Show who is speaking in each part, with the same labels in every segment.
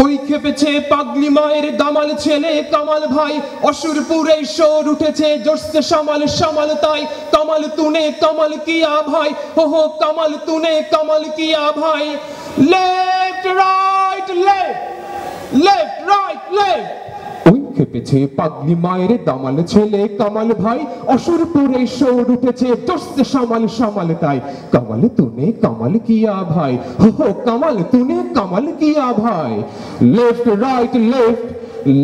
Speaker 1: ওই খেপেছে পাগলি মায়ের দামাল ছেলে কামাল ভাই, অসুরপুরে শোর উঠেছে জোরসে সামাল সামাল তাই, কামাল তুনে কামাল কিয়া ভাই, হো হো কামাল তুনে কামাল কিয়া ভাই। Left right left, left right left. ওই খেপেছে পাগলি মায়ের দামাল ছেলে কামাল ভাই, অসুরপুরে শোর উঠেছে জোরসে সামাল সামাল তাই, কামাল তুনে কামাল কিয়া ভাই, হো হো কামাল তুনে কামাল কিয়া ভাই। Left right left,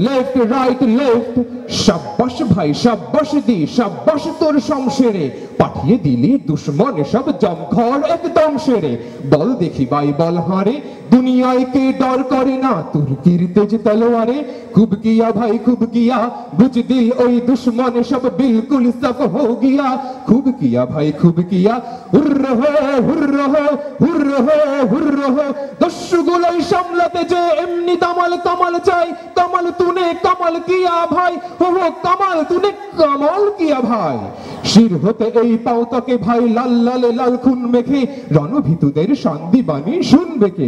Speaker 1: left right left. শাবাশ ভাই শাবাশ দি শাবাশ তোর শমশেরে, পাঠিয়ে দিলি দুশ্মন সব জমঘর একদম সেরে। বল দেখি ভাই বল হারে, দুনিয়ায় কে ডর করে না তুর্কির তেজ তলোয়ারে। খুব কিয়া ভাই খুব কিয়া, বুঝ দিল ওই দুশ্মন সব বিলকুল সব হো গিয়া। খুব কিয়া ভাই খুব কিয়া, হুর্র হো হুর্র হো হুর্র হো হুর্র হো। দস্যুগুলোই সামলাতে যে এমনি দামাল কামাল চাই, কামাল তুনে কামাল কিয়া ভাই, হো হো কামাল তুনে কামাল কিয়া ভাই। শির হতে এই পাও তাকে ভাই লাল লালে লাল খুন মেখে, রণভীতুদের সন্দিবাণী শুনবে কে।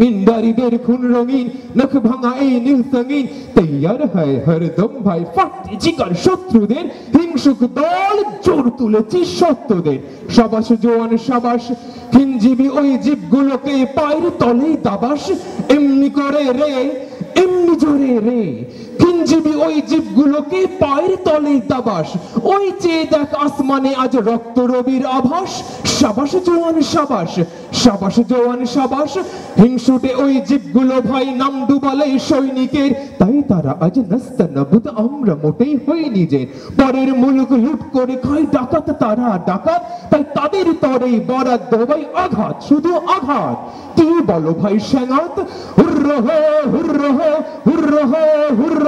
Speaker 1: ইন্দারিদের খুন রঙিন নখ ভাঙা এই নীল সঙ্গীন, তৈয়ার হয় হরদম ভাই ফাটে জিগার শত্রুদের। হিংসুক দল জোর তুলেছি সত্যদের, সাবাস জোয়ান সাবাস। হিনজীবী ওই জীবগুলোকে পায়ের তলেই দাবাস, এমনি করে রে এমনি জোরে রে। হিনজীবী ওই জীবগুলোকে পায়ের তলেই দাবাস, ওই চেয়ে দেখ আসমানে আজ রক্ত রবির আভাস। সাবাস জওয়ান সাবাস, সাবাস জওয়ান সাবাস। হিংসুটে ওই জীবগুলো ভাই নাম ডুবালে সৈনিকের, তাই তারা আজ নাস্তানাবুদ আমরা মোটেই হই নিজের। পরের মুলুক লুট করে খায় ডাকাত তারা ডাকাত, তাই তাদের তরেই বরাদ্দ ভাই আঘাত শুধু আঘাত। কি বলো ভাই সেনাত, হুর্র হো হুর্র হো হুর্র হো হুর্র।